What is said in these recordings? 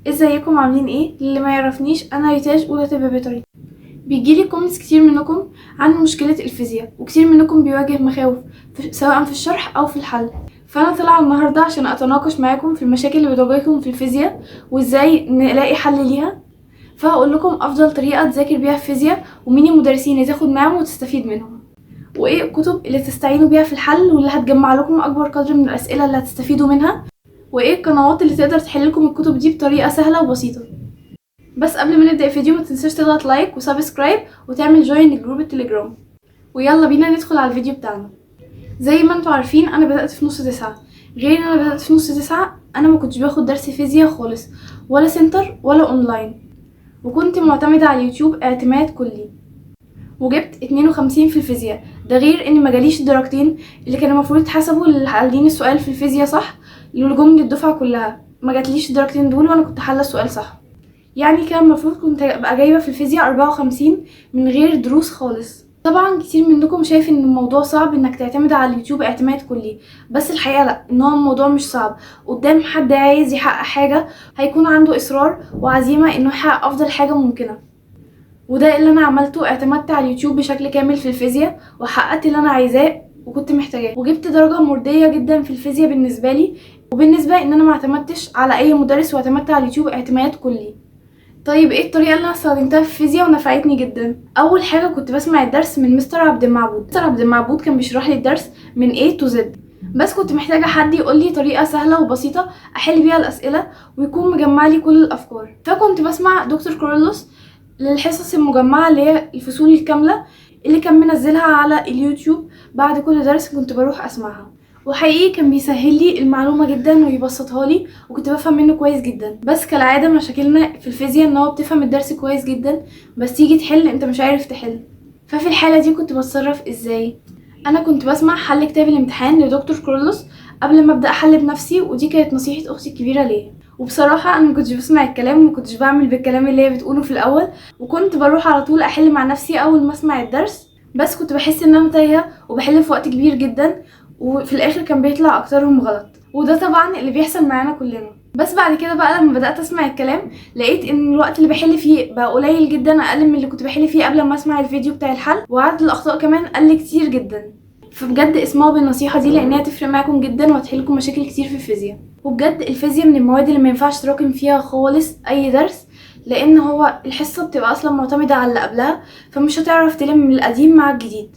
ازيكم عاملين ايه؟ اللي ما يعرفنيش انا ريتاج اولى طب بيطري. بيجيلي كومنتس كتير منكم عن مشكله الفيزياء، وكتير منكم بيواجه مخاوف سواء في الشرح او في الحل. فانا طالعه النهارده عشان اتناقش معاكم في المشاكل اللي بتواجهكم في الفيزياء وازاي نلاقي حل ليها. فهقول لكم افضل طريقه تذاكر بيها الفيزياء، ومين المدرسين اللي تاخد معاهم وتستفيد منهم، وايه الكتب اللي تستعينوا بيها في الحل واللي هتجمع لكم اكبر قدر من الاسئله اللي هتستفيدوا منها، وايه القنوات اللي تقدر تحل لكم الكتب دي بطريقه سهله وبسيطه. بس قبل ما نبدا الفيديو ما تنساش تضغط لايك وسبسكرايب وتعمل جوين لجروب التليجرام. ويلا بينا ندخل على الفيديو بتاعنا. زي ما انتوا عارفين انا بدات في نص 9. غير ان انا بدات في نص 9 انا ما كنتش باخد درس فيزياء خالص، ولا سنتر ولا اونلاين، وكنت معتمده على اليوتيوب اعتماد كلي، وجبت 52 في الفيزياء. ده غير ان ما جاليش الدرجتين اللي كانوا المفروض يتحسبوا اللي حالين السؤال في الفيزياء صح للجم للدفعه كلها. ما جاتليش الدرجتين دول وانا كنت حله السؤال صح. يعني كان المفروض كنت ابقى جايبه في الفيزياء 54 من غير دروس خالص. طبعا كتير منكم شايف ان الموضوع صعب انك تعتمد على اليوتيوب اعتماد كلي، بس الحقيقه لا، ان هو الموضوع مش صعب. قدام حد عايز يحقق حاجه هيكون عنده اصرار وعزيمه انه يحقق افضل حاجه ممكنه، وده اللي انا عملته. اعتمدت على اليوتيوب بشكل كامل في الفيزياء وحققت اللي انا عايزاه وكنت محتاجاه، وجبت درجه مرضيه جدا في الفيزياء بالنسبه لي، وبالنسبه ان انا ما اعتمدتش على اي مدرس واعتمدت على اليوتيوب اعتماد كلي. طيب ايه الطريقه اللي انا استخدمتها في الفيزياء ونفعتني جدا؟ اول حاجه كنت بسمع الدرس من مستر عبد المعبود. مستر عبد المعبود كان بيشرح لي الدرس من A to Z، بس كنت محتاجه حد يقول لي طريقه سهله وبسيطه احل بيها الاسئله ويكون مجمع لي كل الافكار. فكنت بسمع دكتور كورولوس للحصص المجمعه اللي هي الفصول الكامله اللي كان منزلها على اليوتيوب. بعد كل درس كنت بروح اسمعها، وحقيقي كان بيسهل لي المعلومه جدا ويبسطها لي وكنت بفهم منه كويس جدا. بس كالعاده مشاكلنا في الفيزياء ان هو بتفهم الدرس كويس جدا بس تيجي تحل انت مش عارف تحل. ففي الحاله دي كنت بتصرف ازاي؟ انا كنت بسمع حل كتاب الامتحان لدكتور كورلوس قبل ما ابدا احل بنفسي، ودي كانت نصيحه اختي الكبيره ليا. وبصراحه انا ما كنتش بسمع الكلام وما كنتش بعمل بالكلام اللي هي بتقوله في الاول، وكنت بروح على طول احل مع نفسي اول ما اسمع الدرس. بس كنت بحس ان انا تايهه وبحل في وقت كبير جدا، وفي الاخر كان بيطلع اكترهم غلط، وده طبعا اللي بيحصل معانا كلنا. بس بعد كده بقى لما بدات اسمع الكلام لقيت ان الوقت اللي بحل فيه بقى قليل جدا، اقل من اللي كنت بحل فيه قبل ما اسمع الفيديو بتاع الحل، وعدد الاخطاء كمان قل كتير جدا. فبجد اسمعوا بالنصيحه دي لانها تفرق معاكم جدا وهتحل لكم مشاكل كتير في الفيزياء. وبجد الفيزياء من المواد اللي ما ينفعش تراكم فيها خالص اي درس، لان هو الحصه بتبقى اصلا معتمده على اللي قبلها، فمش هتعرف تلم من القديم مع الجديد.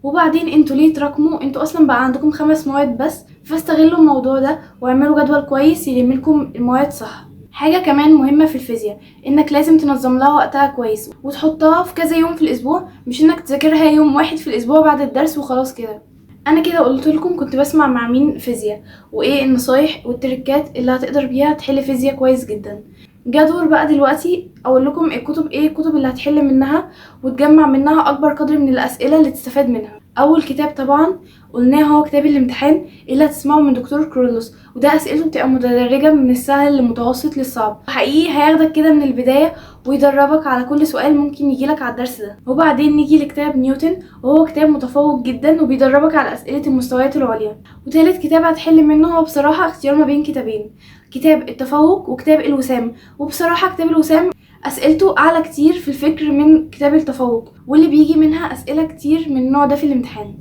وبعدين انتوا ليه تراكموا؟ انتوا اصلا بقى عندكم 5 مواد بس، فاستغلوا الموضوع ده واعملوا جدول كويس يلم لكم المواد صح. حاجه كمان مهمه في الفيزياء انك لازم تنظم لها وقتها كويس وتحطها في كذا يوم في الاسبوع، مش انك تذاكرها يوم واحد في الاسبوع بعد الدرس وخلاص كده. انا كده قلت لكم كنت بسمع مع مين فيزياء، وايه النصايح والتريكات اللي هتقدر بيها تحل فيزياء كويس جدا. جدول بقى دلوقتي اقول لكم ايه الكتب اللي هتحل منها وتجمع منها اكبر قدر من الاسئله اللي تستفاد منها. اول كتاب طبعا قلناه هو كتاب الامتحان اللي هتسمعه من دكتور كرولوس، وده اسئلته بتبقى متدرجه من السهل للمتوسط للصعب. حقيقي هياخدك كده من البدايه ويدربك على كل سؤال ممكن يجيلك على الدرس ده. وبعدين نيجي لكتاب نيوتن، وهو كتاب متفوق جدا وبيدربك على اسئله المستويات العليا. وتالت كتاب هتحل منه هو بصراحه اختيار ما بين كتابين، كتاب التفوق وكتاب الوسام. وبصراحه كتاب الوسام اسئلته اعلى كتير في الفكر من كتاب التفوق، واللي بيجي منها اسئله كتير من النوع ده في الامتحان،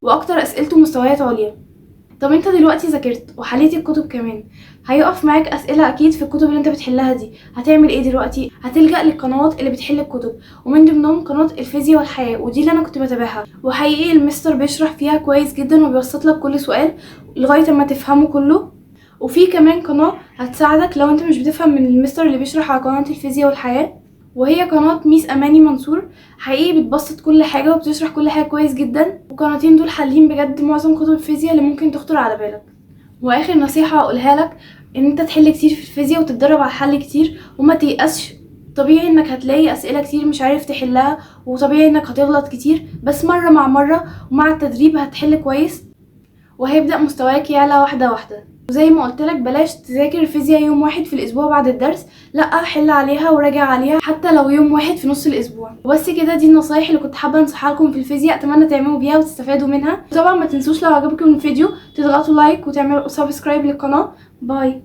واكتر اسئلته مستويات عليا. طب انت دلوقتي ذاكرت وحليت الكتب كمان، هيقف معاك اسئله اكيد في الكتب اللي انت بتحلها دي. هتعمل ايه دلوقتي؟ هتلجأ للقنوات اللي بتحل الكتب، ومن ضمنهم قناه الفيزياء والحياه، ودي اللي انا كنت بتابعها. وحقيقي المستر بيشرح فيها كويس جدا وبيبسط لك كل سؤال لغايه ما تفهمه كله. وفي كمان قناه هتساعدك لو انت مش بتفهم من المستر اللي بيشرح على قناه الفيزياء والحياه، وهي قناه ميس اماني منصور. حقيقي بتبسط كل حاجه وبتشرح كل حاجه كويس جدا، والقناتين دول حالين بجد معظم كتب الفيزياء اللي ممكن تخطر على بالك. واخر نصيحه هقولها لك ان انت تحل كتير في الفيزياء وتتدرب على الحل كتير وما تيأسش. طبيعي انك هتلاقي اسئله كتير مش عارف تحلها، وطبيعي انك هتغلط كتير، بس مره مع مره ومع التدريب هتحل كويس وهيبدأ مستواك يعلى واحده واحده. وزي ما قلت لك بلاش تذاكر الفيزياء يوم واحد في الاسبوع بعد الدرس، لا حل عليها وراجع عليها حتى لو يوم واحد في نص الاسبوع. وبس كده، دي النصايح اللي كنت حابه انصحها لكم في الفيزياء، اتمنى تعملوا بيها وتستفادوا منها. طبعا ما تنسوش لو عجبكم الفيديو تضغطوا لايك وتعملوا سبسكرايب للقناه. باي.